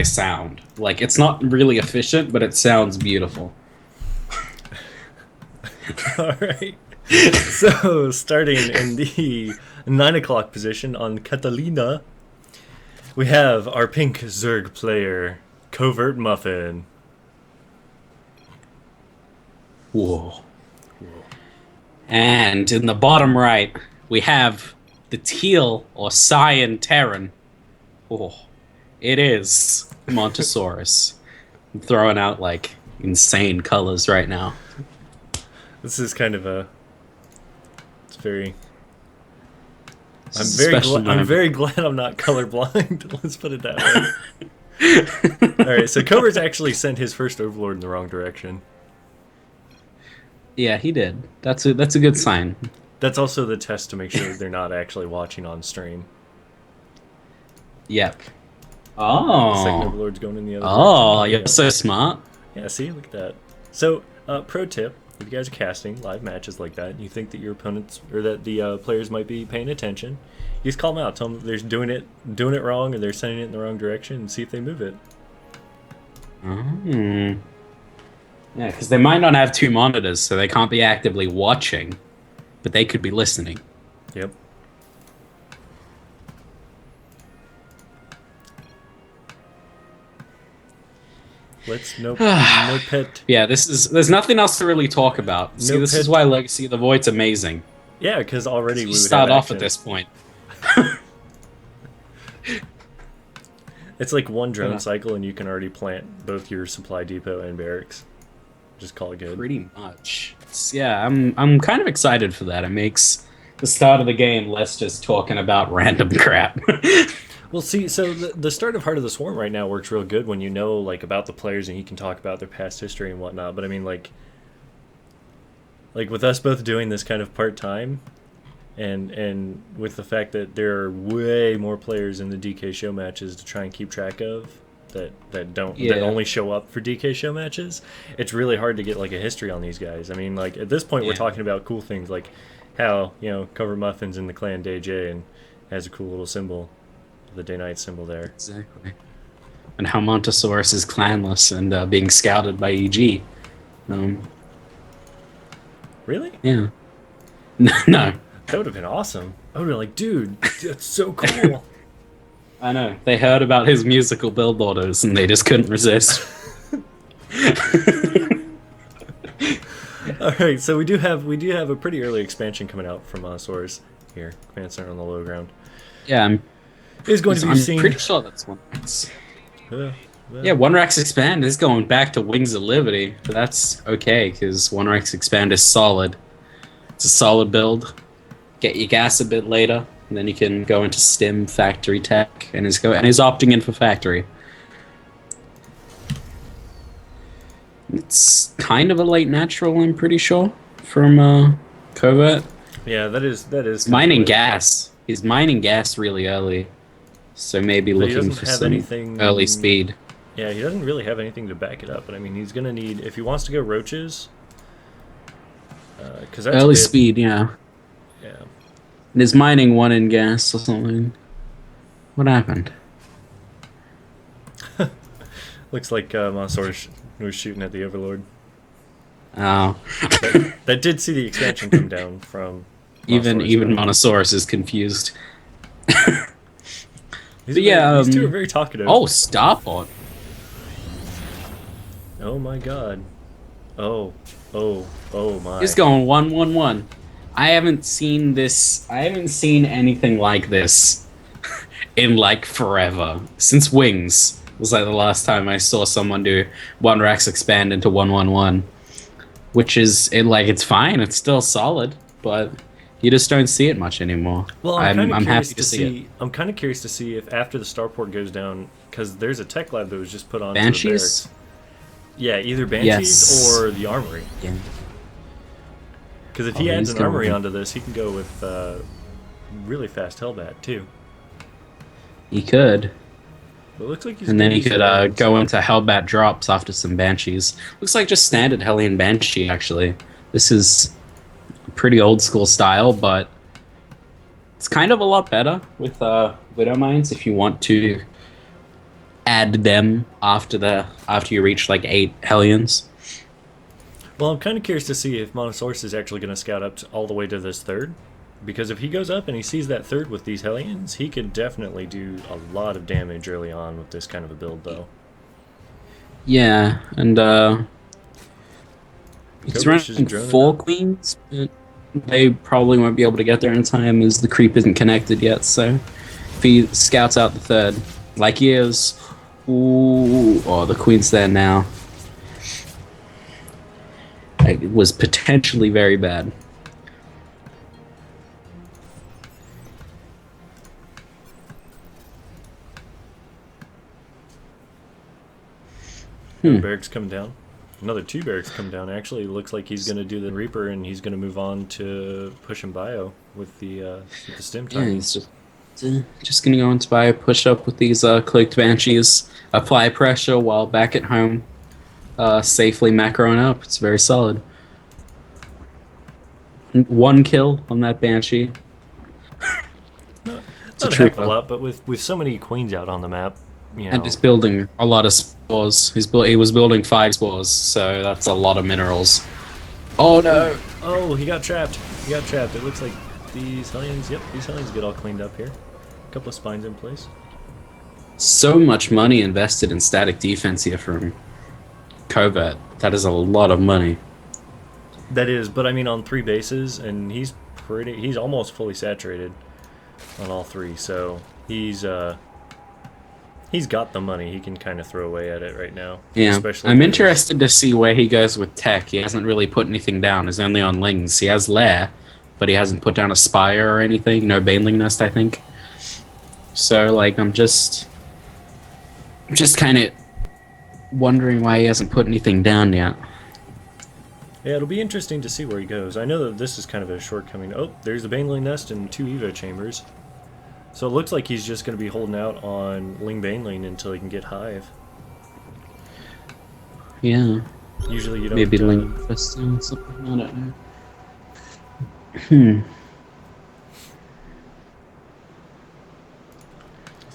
sound. Like, it's not really efficient, but it sounds beautiful. All right. So, starting in the 9 o'clock position on Catalina, we have our pink Zerg player, CovertMuffin. Whoa. And in the bottom right, we have the teal or cyan Terran. Oh, it is Montasaurus. I'm throwing out like insane colors right now. This is kind of a. It's very. This is a special I'm moment. very glad I'm not colorblind. Let's put it that way. All right, so Covert's actually sent his first Overlord in the wrong direction. Yeah, he did. That's a good sign. That's also the test to make sure they're not actually watching on stream. Yep. The second Oh. Overlord's going in the other Oh, direction. you're so smart. Yeah, see, look at that. So, pro tip: if you guys are casting live matches like that, and you think that your opponents or that the players might be paying attention, you just call them out, tell them they're doing it wrong, or they're sending it in the wrong direction, and see if they move it. Mm. Yeah, because they might not have two monitors, so they can't be actively watching, but they could be listening. Yep. Let's no pet. Yeah, there's nothing else to really talk about. See, this is why Legacy of the Void's amazing. Yeah, because already we would start have off action. at this point. It's like one drone cycle, and you can already plant both your supply depot and barracks. Just call it good. Pretty much. Yeah, I'm kind of excited for that. It makes the start of the game less just talking about random crap. Well, see, so the start of Heart of the Swarm right now works real good when you know like about the players and you can talk about their past history and whatnot. But I mean, like with us both doing this kind of part time, and with the fact that there are way more players in the DK show matches to try and keep track of that only show up for DK show matches, it's really hard to get like a history on these guys. I mean, like at this point, we're talking about cool things like how CovertMuffin's in the clan DJ and has a cool little symbol. The day-night symbol there. Exactly. And how Montasaurus is clanless and being scouted by EG. Really? Yeah. No. That would have been awesome. I would have been like, dude, that's so cool. I know. They heard about his musical build orders and they just couldn't resist. All right, so we do have a pretty early expansion coming out from Montasaurus here. Command center on the low ground. Yeah, Is going to be seen. I'm pretty sure that's One Rex. Yeah, One Rex Expand is going back to Wings of Liberty, but that's okay because One Rex Expand is solid. It's a solid build. Get your gas a bit later, and then you can go into Stim Factory Tech, and he's opting in for Factory. It's kind of a late natural, I'm pretty sure, from Covert. Yeah, that is mining gas. He's mining gas really early, so maybe looking for some early speed. Yeah, he doesn't really have anything to back it up, but I mean, he's gonna need if he wants to go roaches. Because that's early speed, yeah. Yeah. And is mining one in gas or something? What happened? Looks like Montasaurus was shooting at the Overlord. Oh. that did see the expansion come down from. Even Montasaurus is confused. These two are very talkative. Oh, Starport. Oh my god. Oh my. He's going 1-1-1. I haven't seen this. I haven't seen anything like this in like forever. Since Wings was like the last time I saw someone do One Rex expand into 1-1-1. Which is it's fine. It's still solid, but you just don't see it much anymore. Well, I'm happy to see it. I'm kind of curious to see if after the starport goes down, because there's a tech lab that was just put on Banshees. The barracks. Yeah, either Banshees or the Armory. Yeah. Because if he adds an Armory onto this, he can go with really fast Hellbat too. He could. But it looks like he's. And then he could go into Hellbat drops after some Banshees. Looks like just standard Hellion Banshee, actually. This is pretty old school style, but it's kind of a lot better with Widow Mines if you want to add them after you reach like 8 Hellions. Well, I'm kind of curious to see if Montasaurus is actually going to scout up all the way to this third. Because if he goes up and he sees that third with these Hellions, he could definitely do a lot of damage early on with this kind of a build, though. Yeah, and he's running four out. queens, but they probably won't be able to get there in time as the creep isn't connected yet. So if he scouts out the third, like he is, ooh, oh, the queen's there now. It was potentially very bad. Barracks come down. Another 2 barracks come down. Actually, it looks like he's going to do the Reaper, and he's going to move on to push him bio with the stim time. Yeah, he's just going to go into bio, push up with these cloaked banshees, apply pressure while back at home, safely macroing up. It's very solid. 1 kill on that banshee. Not a heck of a lot, but with so many queens out on the map, you know. And he's building a lot of spores. He was building 5 spores, so that's a lot of minerals. Oh no! Oh, he got trapped. He got trapped. It looks like these Hellions, yep, these Hellions get all cleaned up here. A couple of spines in place. So much money invested in static defense here from Covert. That is a lot of money. That is, but I mean on 3 bases, and he's almost fully saturated on all 3, so he's got the money he can kind of throw away at it right now. Yeah, I'm interested to see where he goes with tech. He hasn't really put anything down. He's only on Lings. He has Lair, but he hasn't put down a Spire or anything. No Baneling Nest, I think. So, like, I'm just kind of wondering why he hasn't put anything down yet. Yeah, it'll be interesting to see where he goes. I know that this is kind of a shortcoming. Oh, there's the Baneling Nest and 2 Evo Chambers. So it looks like he's just going to be holding out on Ling Baneling until he can get Hive. Yeah. Usually you don't... Maybe Ling first or something, I don't know.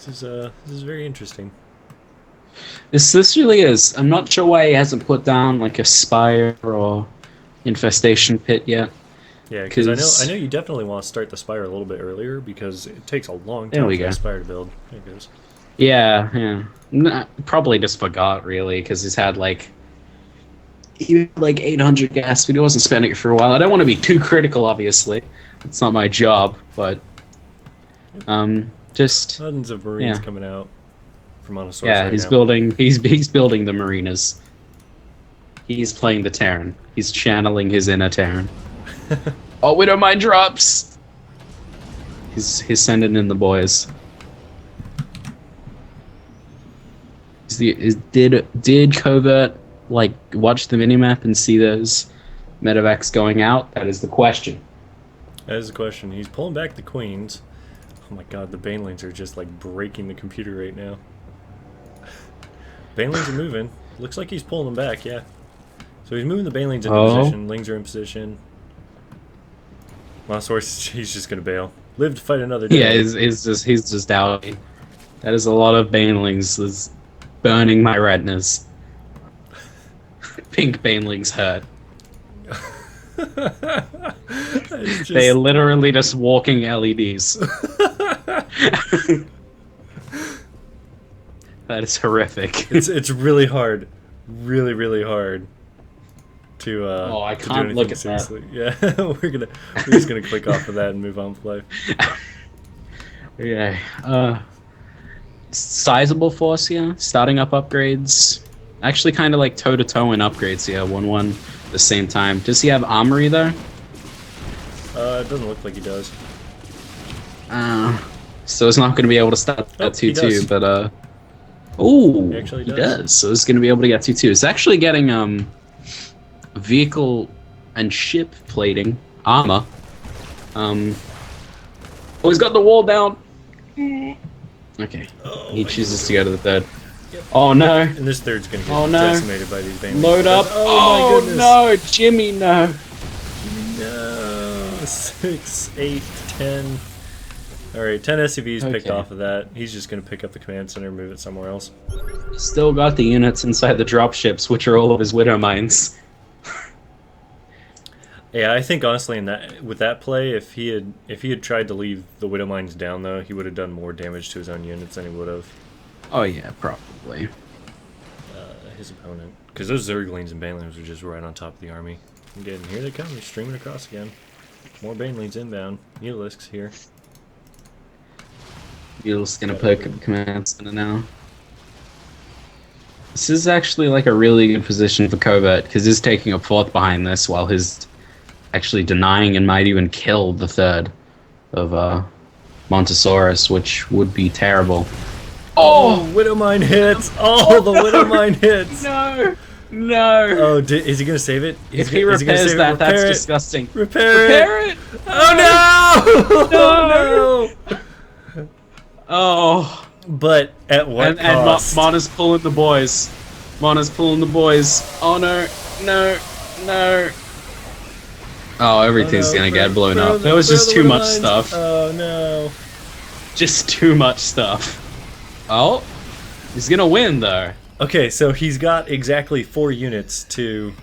This is very interesting. This really is. I'm not sure why he hasn't put down like a Spire or Infestation Pit yet. Yeah, because I know you definitely want to start the Spire a little bit earlier because it takes a long time for the Spire to build. There it goes. Yeah. Probably just forgot really because he had like 800 gas, but he wasn't spending it for a while. I don't want to be too critical, obviously. It's not my job, but just tons of Marines coming out from Montasaurus. Yeah, he's building the Marinas. He's playing the Terran. He's channeling his inner Terran. Oh, we don't mind drops. He's sending in the boys. Did Covert like watch the minimap and see those medevacs going out? That is the question. That is the question. He's pulling back the queens. Oh my god, the Banelings are just like breaking the computer right now. Banelings are moving. Looks like he's pulling them back, yeah. So he's moving the Banelings into position. Lings are in position. Montasaurus, he's just gonna bail. Live to fight another day. Yeah, he's just out. That is a lot of Banelings. That's burning my retinas. Pink Banelings hurt. They're literally just walking LEDs. That is horrific. It's really hard, really hard to I to can't do look at seriously. That. Yeah, we're just gonna click off of that and move on with life. Yeah. Sizable force here. Starting up upgrades. Actually, kind of like toe to toe in upgrades. Yeah, 1-1 at the same time. Does he have armory though? It doesn't look like he does. So it's not going to be able to start that 2-2, but oh, he does. So it's going to be able to get 2-2. It's actually getting vehicle and ship plating armor. Oh, he's got the wall down. Okay, he chooses to go to the third. Yep. Oh no! And this third's gonna get decimated by these Banelings. Load up! Oh, my no, Jimmy, no! No, 6, 8, 10. Alright, 10 SCVs picked Okay. off of that. He's just going to pick up the command center and move it somewhere else. Still got the units inside the dropships, which are all of his widow mines. Yeah, I think honestly, in that with that play, if he had tried to leave the widow mines down, though, he would have done more damage to his own units than he would have Oh yeah, probably. his opponent. Because those Zerglings and Banelings were just right on top of the army. Again, here they come. They're streaming across again. More Banelings inbound. Neolisks here. You're just gonna poke at the command center now. This is actually like a really good position for Covert, because he's taking a fourth behind this while he's actually denying and might even kill the third of Montasaurus, which would be terrible. Oh, Widow Mine hits! Oh, the Widow Mine hits! No! No! Oh, is he gonna save it? If he repairs that, that's disgusting. Repair it! Oh no! Oh no! Oh. But at what cost? And Mona's pulling the boys. Mona's pulling the boys. Oh no, no, no. Oh, everything's gonna get blown up. There was just too much stuff. Oh no. Just too much stuff. Oh, he's gonna win though. Okay, so he's got exactly 4 units to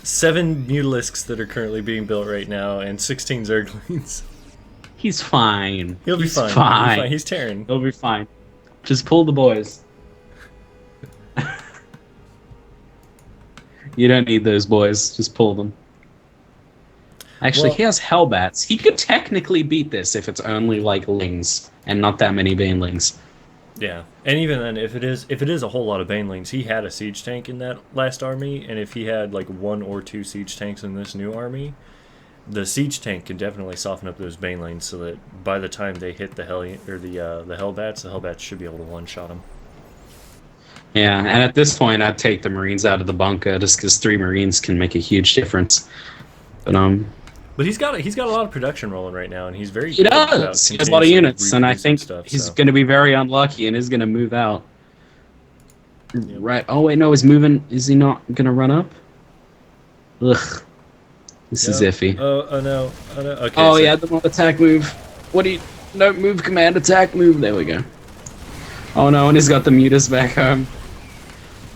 7 Mutalisks that are currently being built right now and 16 Zerglings. He's fine. He'll be fine. Fine. He'll be fine. He's tearing. He'll be fine. Just pull the boys. You don't need those boys. Just pull them. Actually, Well, he has Hellbats. He could technically beat this if it's only like Lings and not that many Banelings. yeah, and even then, if it is a whole lot of Banelings, he had a siege tank in that last army, and if he had like 1 or 2 siege tanks in this new army, the siege tank can definitely soften up those Banelings so that by the time they hit the Hellbats should be able to one-shot them. Yeah, and at this point, I'd take the Marines out of the bunker just because 3 Marines can make a huge difference. But he's got a lot of production rolling right now, and he's very he good about does. He has a lot of continuously units, and I reproducing think stuff, he's so. going to be very unlucky and is going to move out. Yep. Right. Oh wait, no, he's moving. Is he not going to run up? Ugh. This is iffy. Oh no. Oh no. Okay. Oh so yeah, the mob attack move. What do you? No, move command attack move. There we go. Oh no, and he's got the mutas back home.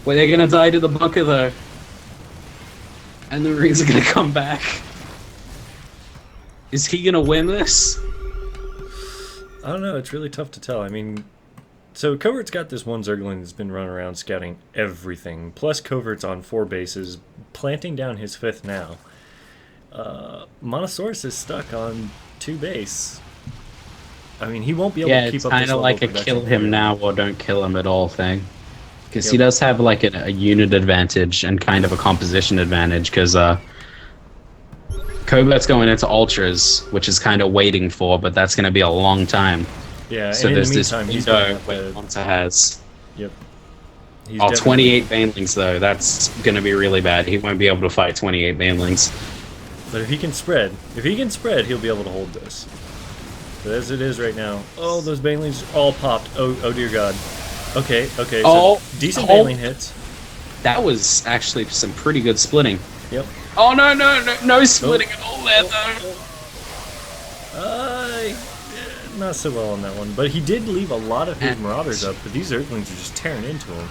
Wait, they're gonna die to the bunker though. And the Marines are gonna come back. Is he gonna win this? I don't know. It's really tough to tell. I mean, so Covert's got this one Zergling that's been running around scouting everything. Plus, Covert's on 4 bases, planting down his 5th now. Montasaurus is stuck on 2 base. I mean, he won't be able to keep it's up kind this of level like a production kill him here. now or don't kill him at all thing. Because he does have like a unit advantage and kind of a composition advantage. Because Covert's going into ultras, which is kind of waiting for, but that's going to be a long time. Yeah, So and in there's the this meantime, he's window going to where have Monta has. Yep. He's Oh, definitely- 28 Banelings though. That's going to be really bad. He won't be able to fight 28 Banelings. But if he can spread, he'll be able to hold this. But as it is right now, oh, those Banelings all popped. Oh dear God. Okay, so decent Baneling hits. That was actually some pretty good splitting. Yep. Oh no splitting at all there though. Not so well on that one, but he did leave a lot of his Marauders up, but these Earthlings are just tearing into him.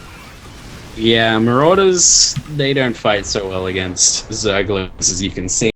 Yeah, Marauders, they don't fight so well against Zerglings, as you can see.